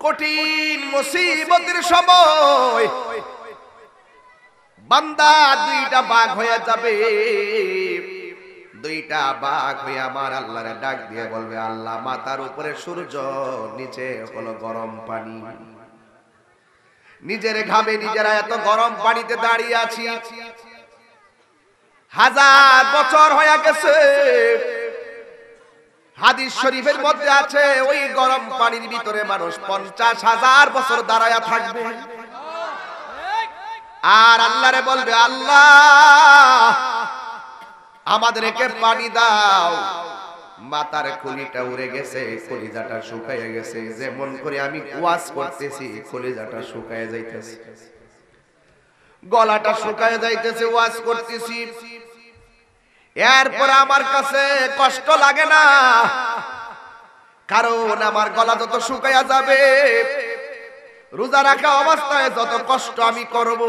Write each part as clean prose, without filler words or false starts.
কঠিন মুসিবতের সময় বান্দা দুইটা বাঘ হয়ে যাবে। দুইটা বাঘ হয়ে আমার আল্লাহরে ডাক দিয়ে বলবে, আল্লাহ মাথার উপরে সূর্য, নিচে হলো গরম পানি। নিজের ঘামে নিজেরা এত গরম পানিতে দাঁড়িয়ে আছি, 1000 বছর হয়ে গেছে। হাদিস শরীফের মধ্যে আছে ওই গরম পানির ভিতরে মানুষ 50,000 বছর দাঁড়ায়া থাকবে। আর আল্লাহরে বলবে, আল্লাহ আমাদেরকে পানি দাও। মাথার খুলিটা উড়ে গেছে, কলিজাটা শুকায় গেছে। যেমন করে আমি ওয়াজ করতেছি কলিজাটা শুকায় যাইতেছে, গলাটা শুকায় যাইতেছে, ওয়াজ করতেছি। এরপর আমার কাছে কষ্ট লাগে না, কারণ আমার গলা যত শুকায়া যাবে, রোজা রাখা অবস্থায় যত কষ্ট আমি করব,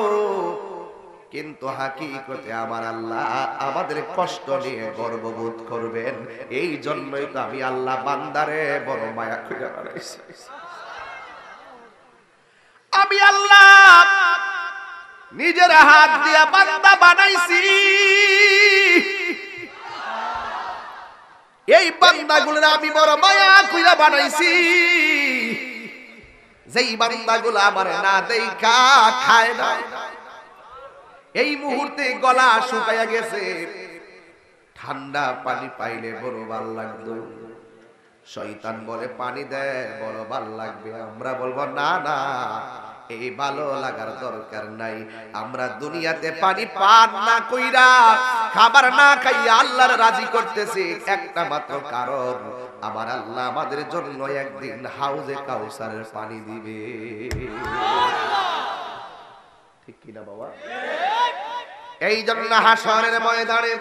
কিন্তু হাকিকতে আমার আল্লাহ আমাদের কষ্ট নিয়ে গর্ববোধ করবেন। এই জন্যই তো আমি আল্লাহ বান্দারে বড় মায়া করে বানাইছি। আমি আল্লাহ নিজের হাত দিয়া বান্দা বানাইছি। এই বান্দাগুলোর আমি বড় মায়া কইরা বানাইছি। যেই বান্দাগুলো আমার না দেখা খায় না, এই মুহূর্তে গলা শুকায়া গেছে, ঠান্ডা পানি পাইলে বড় ভাল লাগতো। শয়তান বলে পানি দে, বড় ভাল লাগবে। আমরা বলবো না না, এই ভালো লাগার দরকার নাই। আমরা দুনিয়াতে পানি পান না কইরা, খাবার না খাইয়া আল্লাহর রাজি করতেছি একটা মাত্র কারণ, আমার আল্লাহ আমাদের জন্য একদিন হাউজে কাউসারের পানি দিবে। ঠিক কিনা বাবা? এই জন্য হাসরের ময়দানে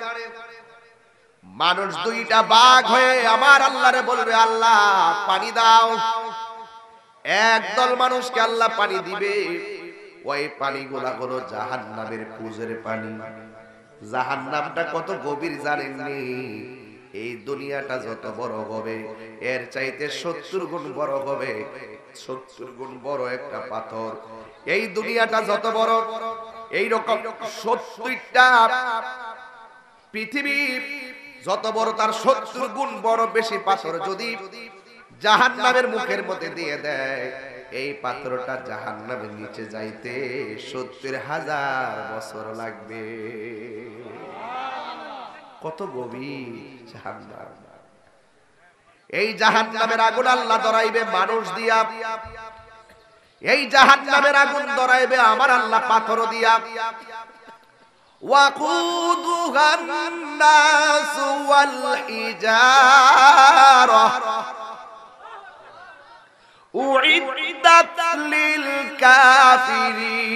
মানুষ দুইটা বাঘ হয়ে আমার আল্লাহরে বলবে, আল্লাহ পানি দাও। একদল মানুষকে আল্লাহ পানি দিবে, ওই পানিগুলা হলো জাহান্নামের কুজের পানি। জাহান্নামটা কত গভীর জানেননি? এই দুনিয়াটা যত বড় হবে এর চাইতে 70 গুণ বড় হবে। 70 গুণ বড় একটা পাথর। এই দুনিয়াটা যত বড়, এই রকম 70টা পৃথিবী যত বড়, তার 70 গুণ বড় বেশি পাথর যদি জাহান্নামের মুখের মধ্যে দিয়ে দেয়, এই পাথরটা জাহান্নামের নিচে যাইতে 70,000 বছর লাগবে। কত গভীর জাহান্নাম! এই জাহান্নামের আগুন আল্লাহ ধরাইবে মানুষ দিয়া, এই জাহান্নামের আগুন ধরাইবে আমার আল্লাহ পাথর দিয়া। ওয়াকুদুহান নাস ওয়াল হিজারা উইদ্দাত লিল কাফিরিন।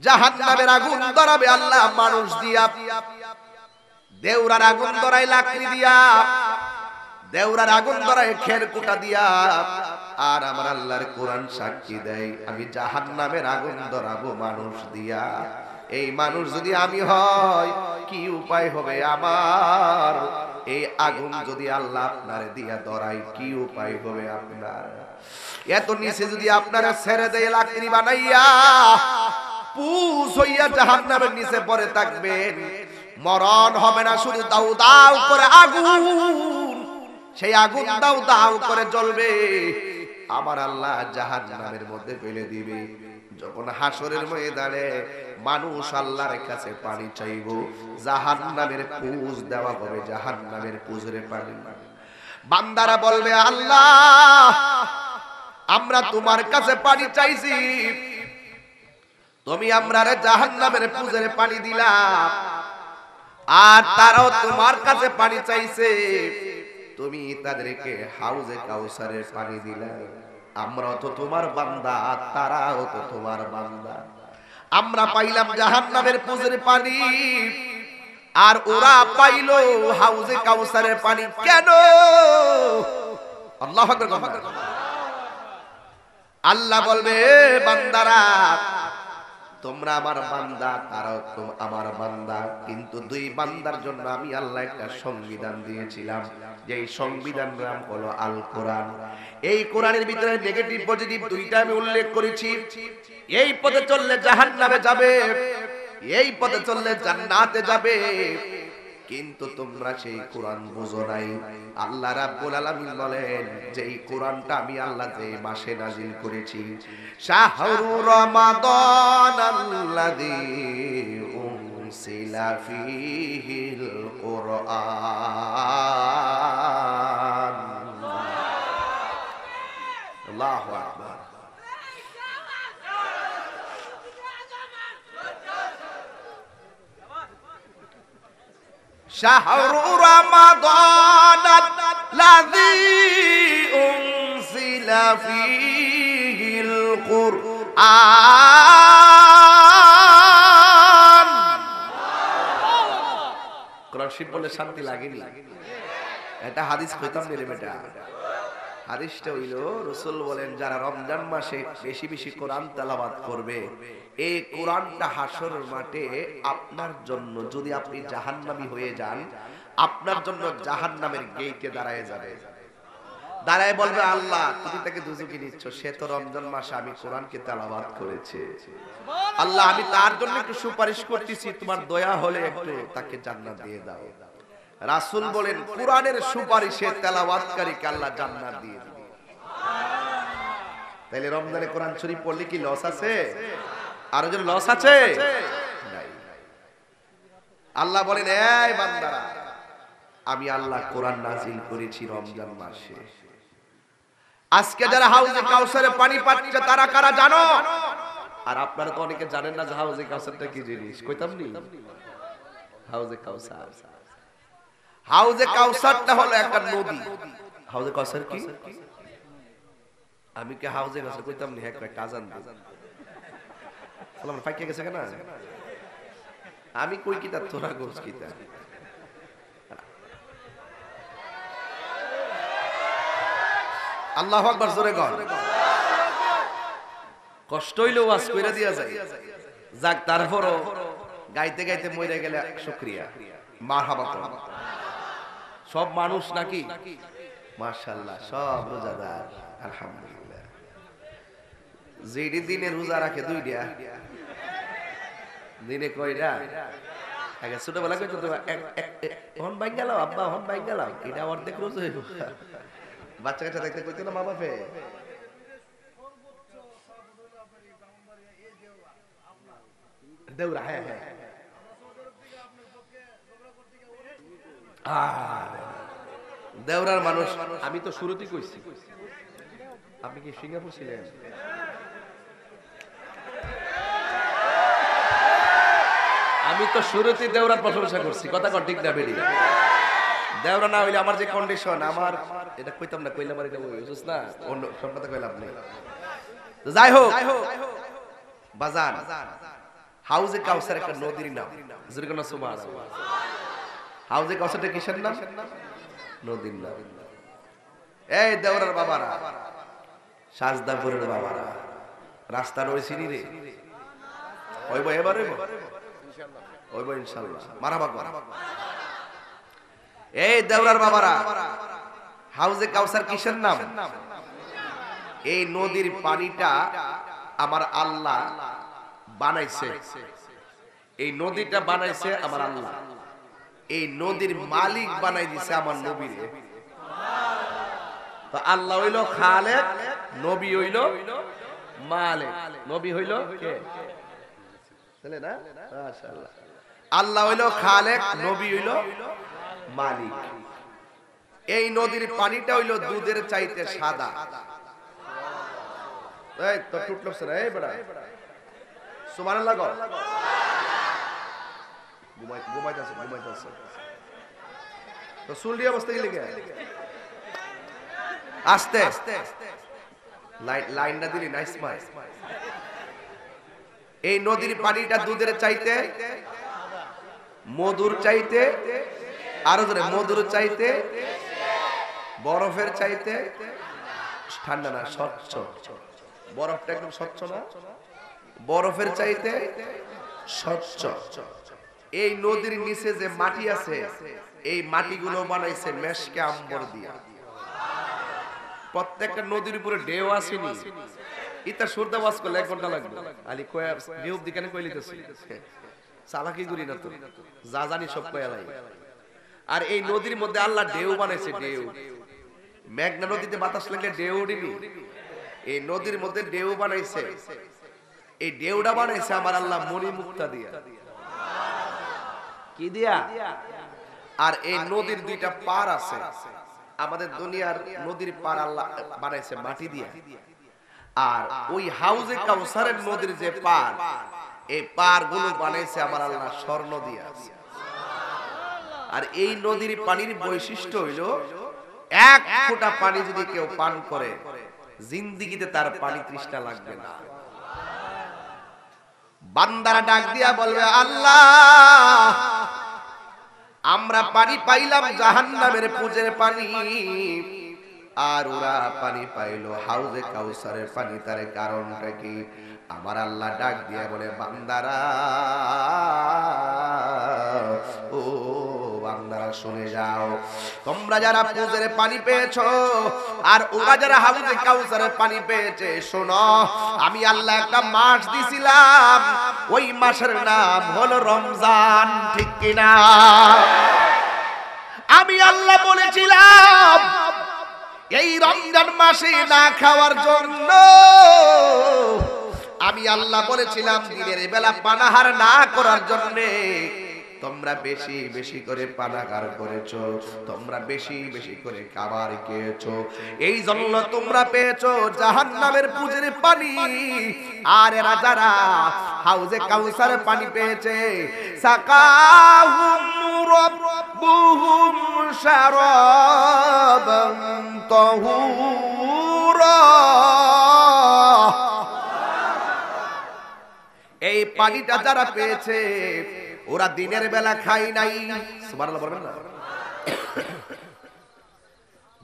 জাহান্নামের আগুন ধরাবে আল্লাহ মানুষ দিয়া, দেউরার আগুন ধরাই লাকড়ি দিয়া, দেউরার আগুন ধরাই খেরকুটা দিয়া। আর আমার আল্লাহর কোরআন সাক্ষী দেয়, আমি জাহান্নামের আগুন ধরাবো মানুষ দিয়া। এই মানুষ যদি আমি হয়, কি উপায় হবে আমার? এই আগুন যদি আল্লাহ আপনারে দিয়া ধরাই, কি উপায় হবে আপনার? এত নিচে যদি আপনারা ছেড়ে দেয় লাকড়ি বানাইয়া, পুষ হইয়া জাহান্নামের নিচে পড়ে থাকবেন। মরণ হবে না, শুধু দাউ দাউ করে আগুন, সেই আগুন দাউ দাউ করে জ্বলবে। আমার আল্লাহ জাহান্নামের মধ্যে ফেলে দিবে। যখন হাসরের ময়দানে মানুষ আল্লাহর কাছে পানি চাইবো, জাহান্নামের পুষ দেওয়া হবে, জাহান্নামের পুজের পানি। বান্দারা বলবে, আল্লাহ আমরা তোমার কাছে পানি চাইছি, তুমি আমরারে জাহান্নামের পুজের পানি দিলা, আর তারাও তোমার কাছে পানি চাইছে, তুমি তাদেরকে হাউজে কাউসারের পানি দিলা। আমরাও তো তোমার বান্দা, তারাও তো তোমার বান্দা। আমরা পাইলাম জাহান্নামের পুজের পানি, আর ওরা পাইলো হাউজে কাউসারের পানি। কেন? আল্লাহু আকবার। আল্লাহ বলবে, বান্দারা তোমরা আমার বান্দা, তারাও তো আমার বান্দা, কিন্তু দুই বান্দার জন্য আমি আল্লাহ একটা সংবিধান দিয়েছিলাম, যেই সংবিধানের নাম হলো আল কোরআন। এই কোরআনের ভিতরে নেগেটিভ পজিটিভ দুইটা আমি উল্লেখ করেছি। এই পথে চললে জাহান্নামে যাবে, এই পথে চললে জান্নাতে যাবে, কিন্তু তোমরা সেই কোরআন বুঝো নাই। আল্লাহ রাব্বুল আলামিন বলেন যে এই কোরআনটা আমি আল্লাহ যে মাসে নাজিল করেছি, শাহরু রমাদান আল্লাযী উনসিলা ফীহিল কুরআন। আল্লাহু আকবার। শাহরু রমাদান আল্লাযী উনসিলা ফীহিল কুরআন। কোরআন শরীফ বলে শান্তি লাগেনি? এটা হাদিস কইতাম রে বেটা। হাদিসটা হইল রাসূল বলেন যারা রমজান মাসে বেশি বেশি কোরআন তেলাওয়াত করবে, এই কোরআনটা হাসরের মাঠে আপনার জন্য, যদি আপনি জাহান্নামী হয়ে যান, আপনার জন্য জাহান্নামের গেটে দাঁড়ায় যাবে। দাঁড়ায় বলবে, আল্লাহ তুমি তাকে দুজকে নিচ্ছ, সে তো রমজান মাসে আমি কোরআনকে তেলাওয়াত করেছে, আল্লাহ আমি তার জন্য একটু সুপারিশ করতেছি, তোমার দয়া হলে একটু তাকে জান্নাত দিয়ে দাও। রাসূল বলেন কোরআনের সুপারিশে তেলাওয়াতকারীকে আল্লাহ জান্নাত দিয়ে দিবে। তাইলে রমজানে কোরআন শরীফ পড়লে কি লস আছে? আর যদি লস আছে নাই। আল্লাহ বলেন এই বান্দারা, আমি আল্লাহ কোরআন নাজিল করেছি রমজান মাসে। আজকে যারা হাউজে কাউসারে পানি পাচ্ছে তারা কারা জানো? আর আপনারা তো অনেকে জানেন না যে হাউজে কাউসারটা কি জিনিস। কইতাম নি হাউজে কাউসার, হাউজে কাউসারটা হলো একটা নদী। হাউজে কাউসার কি? আমি কি হাউজে কাউসার কইতাম নি? একটা কাজান দিই সালাম ফাইকে গেছে কেন? আমি কই কিতা তোরা গোস কিতা? আল্লাহু আকবার জোরে কর। কষ্ট হইলেও ওয়াজ কইরা দিয়া যায়। যাক তারপরও গাইতে গাইতে মরে গেলে শুকরিয়া, মারহাবা তো। সব মানুষ নাকি? মাশাআল্লাহ সব রোজাদার, আলহামদুলিল্লাহ। যেই দিনে রোজা রাখে দুইটা, দিনে কয়টা? আগে ছোটবেলা কইতো তো হন বাইক গেল আব্বা, হন বাইক গেল, এটা অর্ধেক রোজা হইব। বাচ্চা কাচ্চা দেখতে কইতো না মা বাপে, দেউরা। হ্যাঁ হ্যাঁ দেউরার মানুষ। আমি তো শুরুতেই কইছি, আপনি কি সিঙ্গাপুর ছিলেন? আমি তো শুরুতেই দেউরার প্রশংসা করছি, কথা কর ঠিক না বেরি? দেউরা না হইলে আমার যে কন্ডিশন, আমার এটা কইতাম না, কইলে আমার এটা বুঝছ না, অন্য সব কথা কইলাম না। যাই হোক বাজান, হাউজে কাউসার একটা নদীর নাম। যদি কোন সুবহানাল্লাহ, হাউজে কাউসারটা কিসের নাম? নদীর নাম। এই দেওরার বাবারা, সাজদাপুরের বাবারা, রাস্তার ওই সিঁড়ি রে হইব, এবার হইব হইব ইনশাআল্লাহ, মারহাবা। এই দেওরার বাবারা, হাউজে কাউসার কিসের নাম? এই নদীর পানিটা আমার আল্লাহ বানাইছে, এই নদীটা বানাইছে আমার আল্লাহ, এই নদীর মালিক বানাই দিছে আমার নবীরে। তো আল্লাহ হইল খালেক, নবী হইল মালিক। নবী হইল কে? ছেলে না? মাশাআল্লাহ। আল্লাহ হইল খালেক, নবী হইল মালিক। এই নদীর পানিটা হইল দুধের চাইতে সাদা। এই তো টুটলো না, এই বড়া সুবহানাল্লাহ গো। ঘুমাইতেছে তো সুলডি অবস্থা গেলে আস্তে লাইনটা দিলি নাইস মাই। এই নদীর পানিটা দুধের চাইতে, মধুর চাইতে, আরো ধরে মধুর চাইতে, বরফের চাইতে ঠান্ডা না, স্বচ্ছ। বরফটা একদম স্বচ্ছ না, বরফের চাইতে স্বচ্ছ। এই নদীর নিচে যে মাটি আছে এই মাটিগুলো বানাইছে মেশকে আম্বর দিয়া। প্রত্যেকটা নদীর উপরে ঢেউ আসেনি, ইতা সুরদা ওয়াজ করলে 1 ঘন্টা লাগবে। আলী কয় ঢেউ দিকানে কই লিতেছি, চালাকি করি না তো, যা জানি সব কয়ালাই। আর এই নদীর মধ্যে আল্লাহ ঢেউ বানাইছে, ঢেউ। মেঘনা নদীতে বাতাস লাগলে ঢেউ উঠিনি, এই নদীর মধ্যে ঢেউ বানাইছে। এই ঢেউটা বানাইছে আমার আল্লাহ মণিমুক্তা দিয়া। কি দিয়া? আর এই নদীর 2টা পার আছে। আমাদের দুনিয়ার নদীর পার আল্লাহ বানাইছে মাটি দিয়া। আর ওই হাউজে কাউসারের নদীর যে পার, এই পার গুলো বানাইছে আমার আল্লাহ স্বর্ণ দিয়া। আর এই নদীর পানির বৈশিষ্ট্য হইল 1 ফোঁটা পানি যদি কেউ পান করে জিন্দেগিতে তার পানি তৃষ্ণা লাগবে না। বান্দারা ডাক দিয়া বলবে, আল্লাহ আমরা পানি পাইলাম জাহান্নামের পুজের পানি, আর ওরা পানি পাইলো হাউজে কাউসারের পানি, তার কারণটা কি? আমার আল্লাহ ডাক দিয়া বলে, বান্দারা, ও বান্দারা শুনে যাও, তোমরা যারা পুজের পানি পেয়েছো আর ওরা যারা হাউজে কাউসারের পানি পেয়েছে, শোনো, আমি আল্লাহ একটা মাস দিছিলাম, ওই মাসের নাম হলো রমজান। ঠিক কিনা? আমি আল্লাহ বলেছিলাম এই রমজান মাসে না খাওয়ার জন্য, আমি আল্লাহ বলেছিলাম দিনের বেলা পানাহার না করার জন্য। তোমরা বেশি বেশি করে পানাহার করেছো, তোমরা বেশি বেশি করে খাবার খেয়েছো, এই জন্য তোমরা পেয়েছো জাহান্নামের পুজের পানি। আর এরা যারা হাউজে কাউসারের পানি পেয়েছে, সাকাহুম রাব্বুহুম শারাবান তাহুরা, এই পানিটা যারা পেয়েছে ওরা দিনের বেলা খাই নাই। সুবহানাল্লাহ বলবেন না?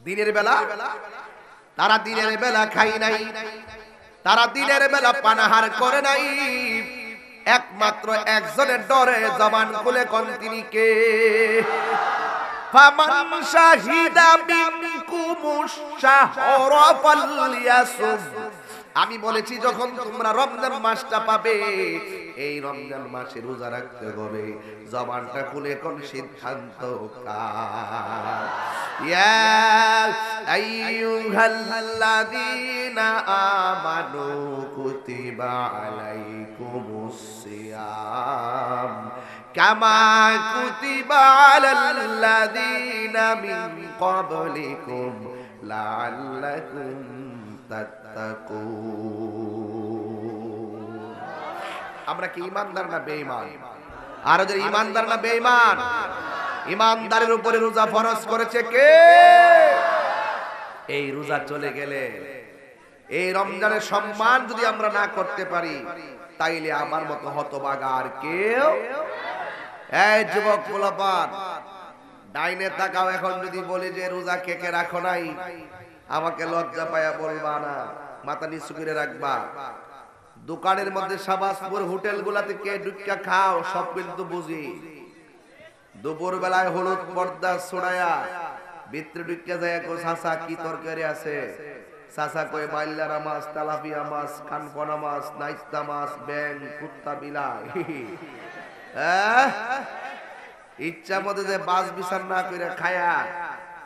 দিনের বেলা তারা দিনের বেলা খাই নাই, তারা দিনের বেলা পানাহার করে নাই। একমাত্র একজনের ডরে জবান খুলে কোন, তিনি কে? ফামান শাহিদা মিনকুমুশ শাহরা ফালইয়াসুম। আমি বলেছি যখন তোমরা রমজান মাসটা পাবে, এই রমজান মাসে রোজা রাখতে হবে। জবানটা খুলে কোন সিদ্ধান্ত কার? ইয়া আইয়ুহাল্লাযীনা আমানু কুতিবা আলাইকুমুস সিয়াম কামা কুতিবা আলাল্লাযীনা মিন ক্বাবলিকুম লাআল্লাকুম তাত্তাকুন। আমরা কি ঈমানদার না বেঈমান? আর যারা ঈমানদার না বেঈমান? ঈমানদারের উপরে রোজা ফরজ করেছে কে? এই রোজা চলে গেলে, এই রমজানের সম্মান যদি আমরা না করতে পারি, তাইলে আমার মতো হতভাগা আর কেউ। এই যুবক পোলাপান, ডাইনে তাকাও। এখন যদি বলি যে রোজা কে কে রাখো নাই, আমাকে লজ্জা পায়া বলবা না, মাথা নিচু করে রাখবা। দোকানের মধ্যে শাবাজপুর হোটেল গুলাতে কে ঢুকা খাও, সব কিন্তু বুঝি। দুপুর বেলায় হলুদ পর্দা ছড়ায়া ভিতরে ঢুকা যায়, কো চাচা কি তরকারি আছে? চাচা কই বাইলারা মাছ, তেলাপিয়া মাছ, কানপনা মাছ, নাইস্তা মাছ, ব্যাং, কুত্তা, বিলাই। ইচ্ছা মতো যে বাস বিচার না করে খায়া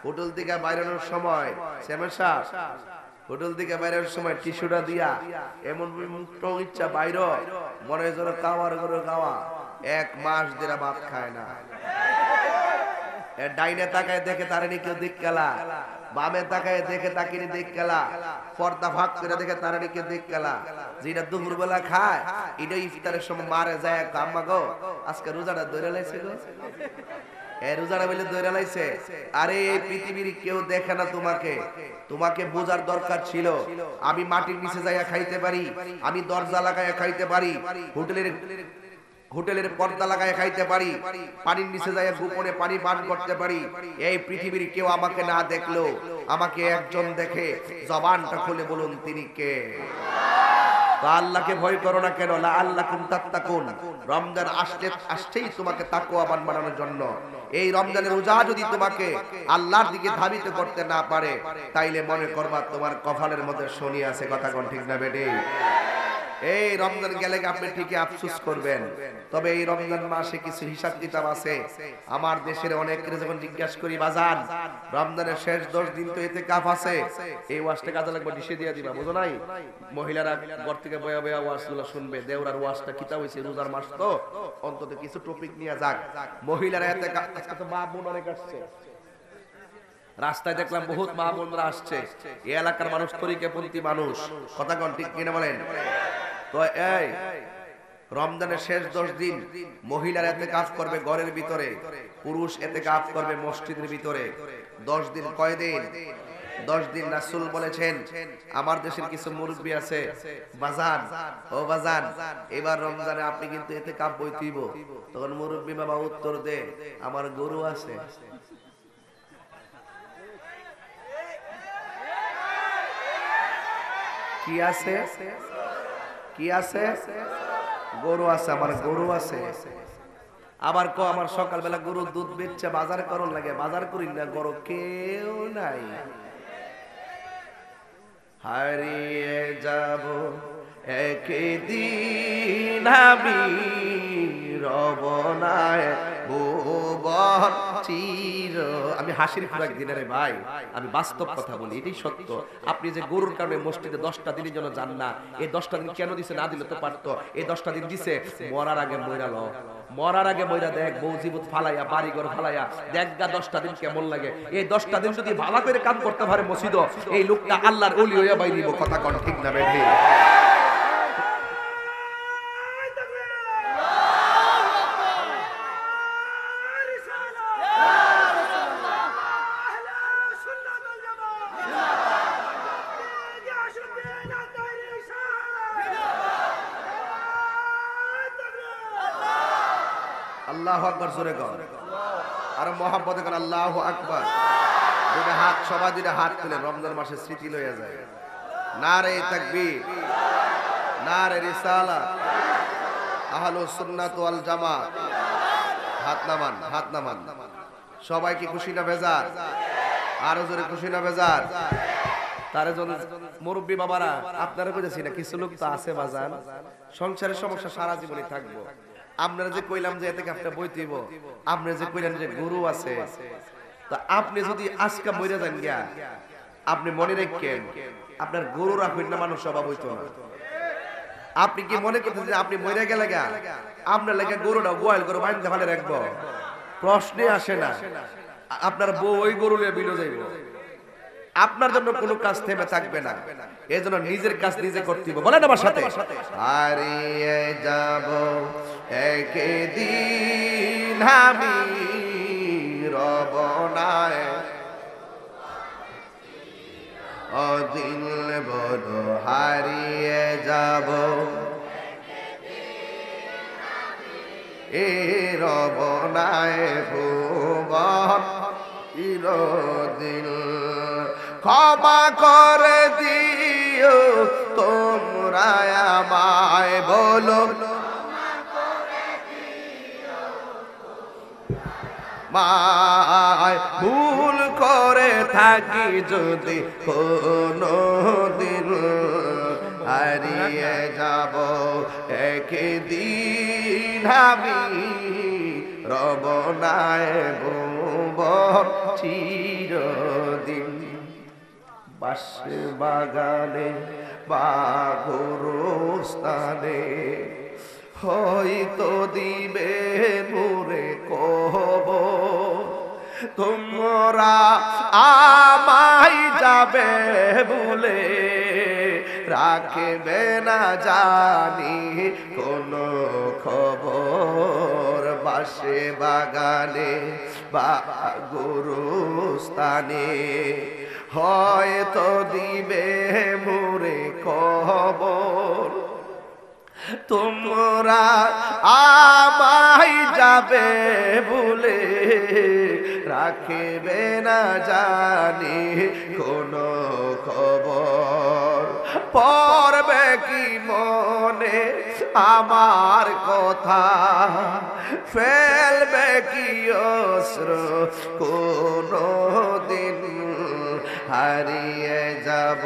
হোটেল থেকে বাইরের সময়, হোটেল থেকে বাইরের সময় টিস্যুটা দিয়া এমন মুক্ত ইচ্ছা বাইর, মনে হয় যেন কাওয়ার করে খাওয়া। 1 মাস ধরে ভাত খায় না। ডাইনে তাকায় দেখে তারিনি কেউ দিক গেলা, বামে তাকায় দেখে তাকিনি দিক গেলা, পর্দা ভাগ করে দেখে তারিনি কেউ দিক গেলা। যেটা দুপুর বেলা খায় এটা ইফতারের সময় মারে যায়, আম্মা গো আজকে রোজাটা ধরে লাইছে গো, রোজাটা বলে ধরে লাইছে। আরে এই পৃথিবীর কেউ দেখে না তোমাকে, তোমাকে বোঝার দরকার ছিল। আমি মাটির নিচে যাইয়া খাইতে পারি, আমি দরজা লাগাইয়া খাইতে পারি, হোটেলের পর্দা লাগায় খাইতে পারি, পানির নিচে যায় গোপনে পানি পান করতে পারি। এই পৃথিবীর কেউ আমাকে না দেখলো, আমাকে একজন দেখে। জবানটা খুলে বলুন তিনি কে? তো আল্লাহকে ভয় করো না কেন? লাআল্লাকুম তাত্তাকুন। রমজান আসছেই তোমাকে তাকওয়াবান বানানোর জন্য। এই রমজানের রোজা যদি তোমাকে আল্লাহর দিকে ধাবিত করতে না পারে, তাইলে মনে করবা তোমার কপালের মধ্যে শনি আছে। কথা কোন ঠিক না বেটি? এই রমজান গেলে আপনি ঠিকই আফসোস করবেন, তবে এই রমজান মাসে কিছু হিসাব কিতাব আছে। আমার দেশের অনেকের যখন জিজ্ঞাসা করি, বাজান রমজানের শেষ 10 দিন তো ইতিকাফ আছে, এই ওয়াজটা কাজে লাগবে, ডিশে দিয়ে দিবা, বুঝো নাই? মহিলারা ঘর থেকে বয়া বয়া ওয়াজগুলো শুনবে, দেওরার ওয়াজটা কিতা হইছে, রোজার মাস তো অন্তত কিছু টপিক নিয়ে যাক। মহিলারা ইতিকাফ, আজকে তো মা বোন অনেক আসছে, রাস্তায় দেখলাম বহুত মা বোনরা আসছে। এই এলাকার মানুষ তরিকাপন্থী মানুষ, কথা কোন ঠিক কিনা বলেন? তো এই রমজানের শেষ 10 দিন মহিলারা ইতিকাফ করবে ঘরের ভিতরে, পুরুষ ইতিকাফ করবে মসজিদের ভিতরে। 10 দিন কয় দিন? 10 দিন। রাসূল বলেছেন, আমার দেশের কিছু মুরব্বি আছে, বাজান ও বাজান এবার রমজানে আপনি কিন্তু ইতিকাফ বইতিব। তখন মুরব্বি বাবা উত্তর দে, আমার গরু আছে। কি আছে? কি আছে? গরু আছে, আমার গরু আছে। আবার কো আমার সকালবেলা গরুর দুধ বেচছে বাজার করন লাগে, বাজার করি না, গরু কেউ নাই। হারিয়ে যাব একদিন আমি, রব না ভুবন চির। আমি হাসির খোরাক দিনে রে ভাই, আমি বাস্তব কথা বলি, এটাই সত্য। আপনি যে গরুর কারণে মসজিদে 10টা দিনের জন্য যান না, এই 10টা দিন কেন দিছে? না দিলে তো পারতো। এই 10টা দিন দিছে মরার আগে মইরালো, মরার আগে মইরা দেখ, বউ জীবত ফালাইয়া, বাড়ি ঘর ফালাইয়া দেখ গা 10টা দিন কেমন লাগে। এই 10টা দিন যদি ভালো করে কাম করতে পারে মসজিদ, এই লোকটা আল্লাহর ওলি হইয়া বাইরিব। কথা কোন ঠিক না বেঠি? আল্লাহু আকবার, জোরে কর, আর মহব্বতে কর আল্লাহু আকবার। দুইটা হাত, সবাই দুইটা হাত তুলে রমজান মাসের স্মৃতি লইয়া যায়। নারে তাকবীর, নারে রিসালাত, আহলুস সুন্নাত ওয়াল জামাত। হাত নামান, হাত নামান। সবাই কি খুশি না বেজার? আরো জোরে খুশি না বেজার? তার জন্য মুরব্বী বাবারা আপনারা বুঝেছি না, কিছু লোক তো আছে বাজান, সংসারের সমস্যা সারা জীবনই থাকবো। আপনারা যে কইলাম যে এতে একটা বই দিব, আপনারা যে কইলেন যে গরু আছে, তা আপনি যদি আজকে মরে যান গিয়া, আপনি মনে রাখেন আপনার গরু রাখবেন না, মানুষ স্বভাব হইতো না। আপনি কি মনে করতেছেন যে আপনি মরে গেলে গা আপনার লেগে গরুটা গোয়াল গরু বাইন্ধে ফেলে রাখবো? প্রশ্নে আসে না। আপনার বউ ওই গরু নিয়ে বিলো যাইব, আপনার জন্য কোনো কাজ থেমে থাকবে না। এই জন্য নিজের কাজ নিজে করতে হবে। বলেন আমার সাথে, হারিয়ে যাব একদিন আমি, রব না অদিন বড়। হারিয়ে যাব এ রব না ভুবন চিরদিন। ক্ষমা করে দিও তোমরা আমায়, বলো মায় ভুল করে থাকি যদি কোনো দিন। হারিয়ে যাব একদিন আমি, রব না ভুবন চিরদিন। বাঁশে বাগানে বা গোরস্থানে হয়তো দিবে মোরে কবর। তোমরা আমায় যাবে বলে রাখবে না জানি কোনো খবর। বাঁশে বাগানে বা গোরস্থানে হয়তো দিবে মোরে খবর। তোমরা আমায় যাবে বলে রাখবে না জানি কোনো খবর। পড়বে কি মনে আমার কথা, ফেলবে কি অশ্রু কোনো দিন হারিয়ে যাব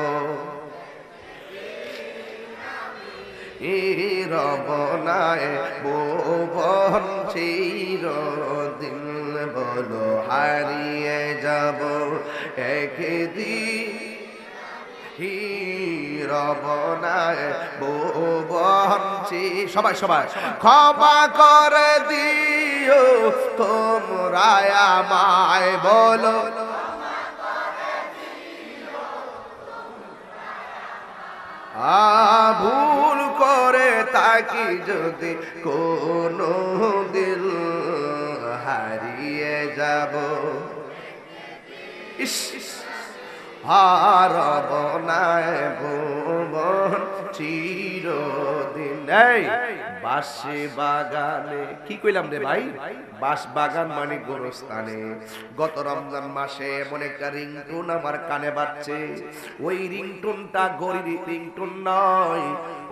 রবনায় ভুবন চিরদিন, বলো হারিয়ে যাব একদিন রবনায় ভুবন সবাই সবাই ক্ষমা করে দিও তোমরা আমায়, বলো ভুল করে তাকি যদি কোনো দিন হারিয়ে যাব, হারব না ভুবন চিরদিন। বাঁশি বাগানে কি কইলাম রে ভাই, বাঁশ বাগান মানে গোরস্থানে। গত রমজান মাসে এমন একটা রিংটোন আমার কানে বাজছে, ওই রিংটোনটা গরিব রিংটোন নয়,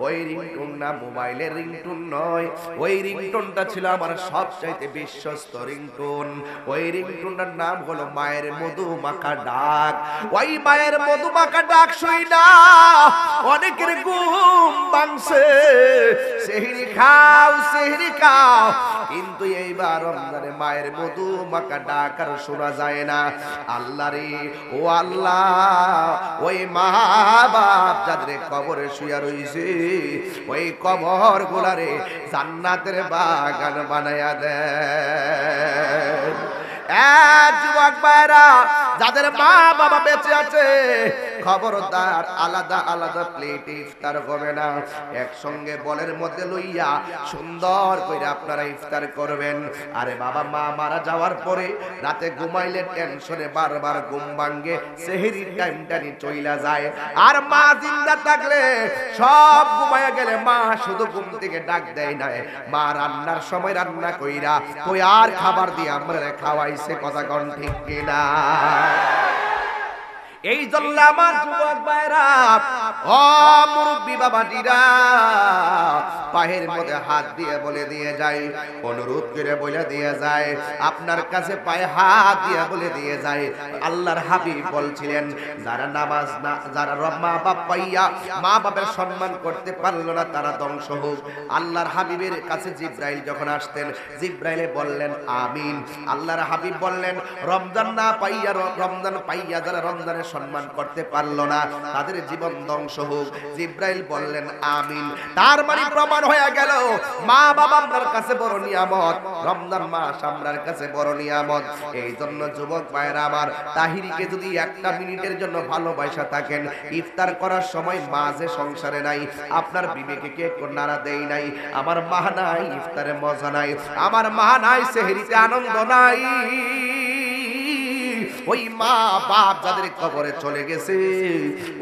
ওই রিংটোন না মোবাইলের রিংটোন নয়, ওই রিংটোনটা ছিল আমার সবচাইতে বিশ্বস্ত রিংটোন। ওই রিংটোনটার নাম হলো মায়ের মধুমাখা ডাক। ওই মায়ের মধুমাখা ডাক শুই না অনেকের ঘুম ভাঙছে, সেহরি খাও সেহরি খাও, কিন্তু এইবার রমজানে মায়ের মধুমাখা ডাক আর শোনা যায় না। আল্লাহ রে ও আল্লাহ, ওই মা বাপ যাদের কবরে শুয়া রইছে, ওই কবর গুলারে জান্নাতের বাগান বানায়া দেয়। যুবক ভাইরা যাদের মা বাবা বেঁচে আছে, খবরদার আলাদা আলাদা প্লেটে ইফতার হবে না, একসঙ্গে বলের মধ্যে লইয়া সুন্দর করে আপনারা ইফতার করবেন। আরে বাবা, মা মারা যাওয়ার পরে রাতে ঘুমাইলে টেনশনে বারবার ঘুম ভাঙ্গে, সেহরির টাইমটানি চইলা যায়। আর মা জিন্দা থাকলে সব ঘুমাইয়া গেলে মা শুধু ঘুম থেকে ডাক দেয় না, মা রান্নার সময় রান্না কইরা কই আর খাবার দিয়ে আমরা খাওয়াইছে, কথা কোন ঠিক কিনা? এই জন্য আমার যুবক ভাইরা ও মুরব্বি বাবাজিরা পায়ের মধ্যে হাত দিয়ে বলে দিয়ে যায়, অনুরোধ করে বলে দিয়ে যায়, আপনার কাছে পায়ে হাত দিয়ে বলে দিয়ে যায়, আল্লাহর হাবিব বলছিলেন যারা নামাজ না, যারা মা বাপ পাইয়া মা বাবার সম্মান করতে পারলো না তারা ধ্বংস হোক। আল্লাহর হাবিবের কাছে জিব্রাইল যখন আসতেন, জিব্রাইলে বললেন আমিন। আল্লাহর হাবিব বললেন রমজান না পাইয়া, রমজান পাইয়া যারা রমজানের সম্মান করতে পারলো না তাদের জীবন ধ্বংস হোক। জিব্রাইল বললেন আমিন। তার মানে প্রমাণ হয়ে গেল মা বাবা আপনার কাছে বড় নিয়ামত, রমজান মাস আপনার কাছে বড় নিয়ামত। এই জন্য যুবক ভাইরা আমার, তাহিরিকে যদি একটা মিনিটের জন্য ভালোবাসা থাকেন, ইফতার করার সময় মা যে সংসারে নাই, আপনার বিবেকে কে নাড়া দেই নাই, আমার মা নাই ইফতারে মজা নাই, আমার মা নাই সেহরিতে আনন্দ নাই, ওই মা বাপ যাদের কবরে চলে গেছে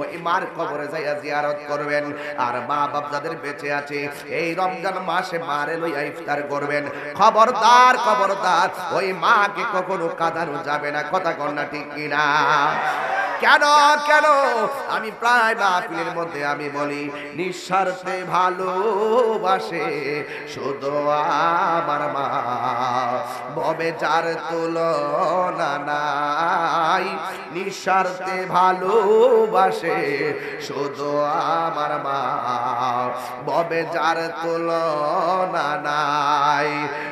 ওই মার কবরে যাইয়া জিয়ারত করবেন। আর মা বাপ যাদের বেঁচে আছে এই রমজান মাসে মারে লইয়া ইফতার করবেন। খবরদার খবরদার, ওই মাকে কখনো কাঁদানো যাবে না, কথা কন্যা ঠিক কিনা? কেন কেন আমি প্রায় মাহফিলের মধ্যে আমি বলি, নিঃস্বার্থে ভালোবাসে শুধু আমার মা, ববে যার তুলনা নাই, নিঃস্বার্থে ভালোবাসে শুধু আমার মা, ববে যার তুলনা নাই।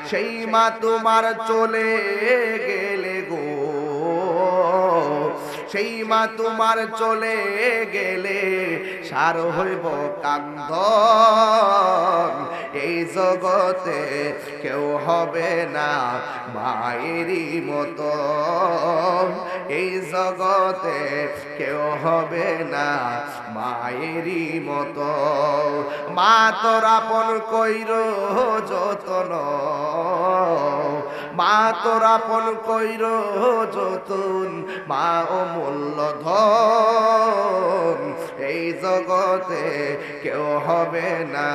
সেই মা তোমার চলে গেলে গো, সেই মা তোমার চলে গেলে সার হইব কান্দন, এই জগতে কেউ হবে না মায়েরই মতো, এই জগতে কেউ হবে না মায়েরই মতো। মা তোর আপন কইর যতন, মা তোর আপন কইর যতন, মা অমূল্য ধন, এই জগতে কেউ হবে না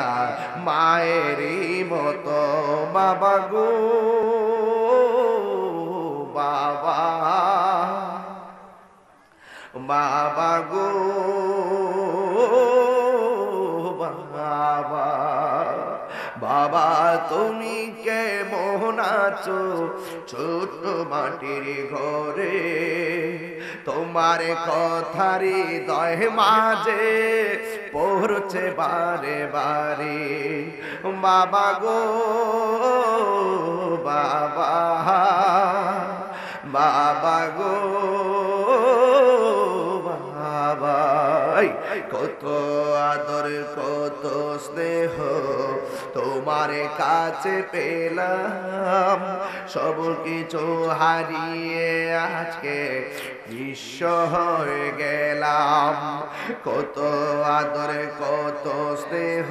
মায়েরই মতো। বাবা গো বাবা, বাবা গো তুমি কেমন আছো ছোট মাটির ঘরে, তোমার কথারি দয় মাঝে পড়ছে বারে বারে। বাবা গো বাবা, বাবা গো বাবা, কত আদর কত স্নেহ তোমার কাছে পেলাম, সব কিছু হারিয়ে আজকে নিঃস্ব হয়ে গেলাম। কত আদর কত স্নেহ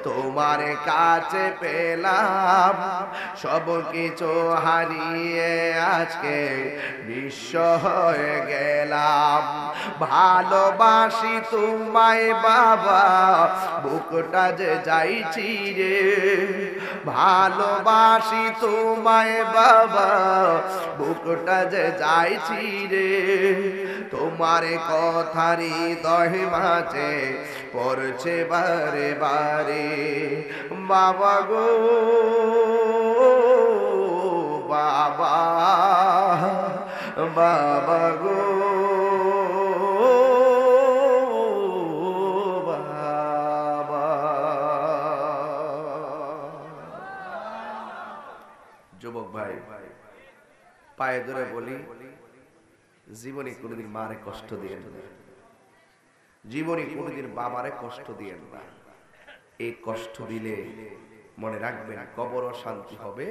তোমার কাছে পেলাম, সব কিছু হারিয়ে আজকে নিঃস্ব হয়ে গেলাম। ভালোবাসি তোমায় বাবা, বুকটা যে যাইছি রে, ভালোবাসি তোমায় বাবা, বুকটা যে যাইছি রে। তোমার কথারি দহে মাঝে পড়ছে বারে বারে। বাবা গো বাবা, বাবা গো বাবা। যুবক ভাই, পায়ে ধরে বলি, জীবনে কোনোদিন মারে কষ্ট দিয়েন না, জীবনে কোনোদিন বাবারে কষ্ট দিয়েন না। এই কষ্ট দিলে মনে রাখবেন কবর শান্তি হবে।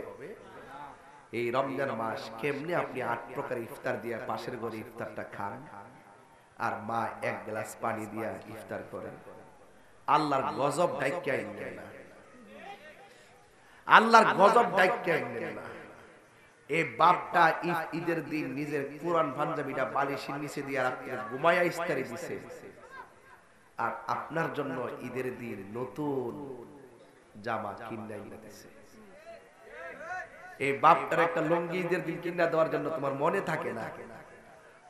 এই রমজান মাস কেমনে আপনি 8 প্রকার ইফতার দিয়া পাশের ঘরে ইফতারটা খান, আর মা 1 গ্লাস পানি দিয়া ইফতার করেন, আল্লাহর গজব ডাইক্কা আইনেন না, আল্লাহর গজব ডাইক্কা আইনেন না। এই বাপটা ঈদের দিন নিজের পুরান পাঞ্জাবিটা বালিশের নিচে দিয়ে রাখতে ঘুমায়া ইফতারি দিছে, আর আপনার জন্য ঈদের দিন নতুন জামা কিনে এনে দিছে। এই বাপটার একটা লুঙ্গি ঈদের দিন কিনা দেওয়ার জন্য তোমার মনে থাকে না।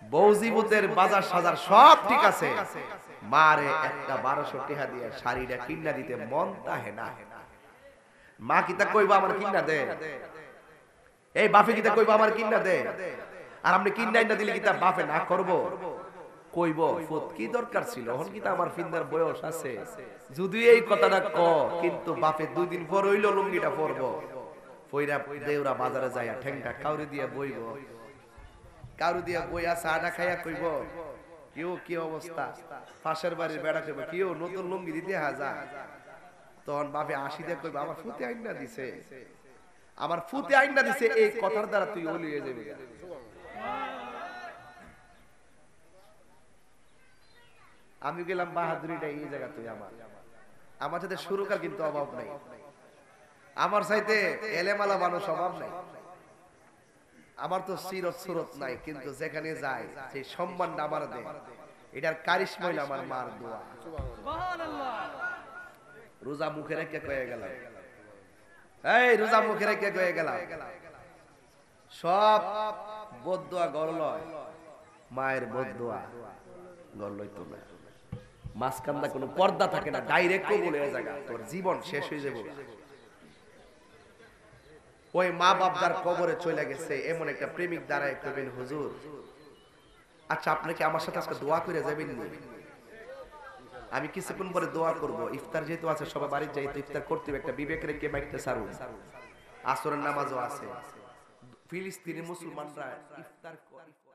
বউজিবুতের বাজার সাজার সব ঠিক আছে, মারে একটা 1200 টাকা দিয়ে শাড়িটা কিনা দিতে মন তাহে না। মা কিতা কইবা আমার কিনা দে, এই বাপে কিতা কইবা আমার কিনা দে, আর আপনি কিনা না দিলে কিতা বাপে না করব কইব ফুত কি দরকার ছিল, এখন কিতা আমার ফিন্দার বয়স আছে যদি এই কথাটা ক, কিন্তু বাপে 2 দিন পর হইল লুঙ্গিটা পরবো, পয়রা দেউরা বাজারে যায়া ঠেংটা কাউরি দিয়া বইব, কাউরি দিয়া বইয়া চাটা খাইয়া কইব কেউ কি অবস্থা, পাশের বাড়ির বেড়া কইব কেউ নতুন লুঙ্গি দিতে হাজা, তখন বাপে 80 দিয়ে কইব আমার ফুতে আইনা দিছে, আমার ফুতে আইনা দিছে, এই কথার দ্বারা তুই ওলিয়ে যাবি। আমি গেলাম বাহাদুরিটা এই জায়গা, তুই আমার সাথে শুরুকার কিন্তু অভাব নাই, আমার চাইতে এলেমালা মানুষ অভাব নাই, আমার তো সিরত সুরত নাই, কিন্তু যেখানে যাই সেই সম্মানটা আমার দেয়, এটার কারিশমা হইল আমার মার দোয়া। রোজা মুখে রেখে কয়ে গেলাম, এই রোজা মুখে রেখে কয়ে গেলাম, সব বদদোয়া গড়লয়, মায়ের বদদোয়া গড়লয় তো না, মাঝখানটা কোনো পর্দা থাকে না, ডাইরেক্ট বলে জায়গা তোর জীবন শেষ হয়ে যাবে। ওই মা বাপ যার কবরে চলে গেছে এমন একটা প্রেমিক দাঁড়ায় কইবেন হুজুর আচ্ছা আপনি কি আমার সাথে আজকে দোয়া করে যাবেন নি? আমি কিছুক্ষণ পরে দোয়া করব, ইফতার যেহেতু আছে সবাই বাড়ি যাই তো ইফতার করতে হবে, একটা বিবেক রেখে মাইকতে সারুন, আসরের নামাজও আছে, ফিলিস্তিনি মুসলমানরা ইফতার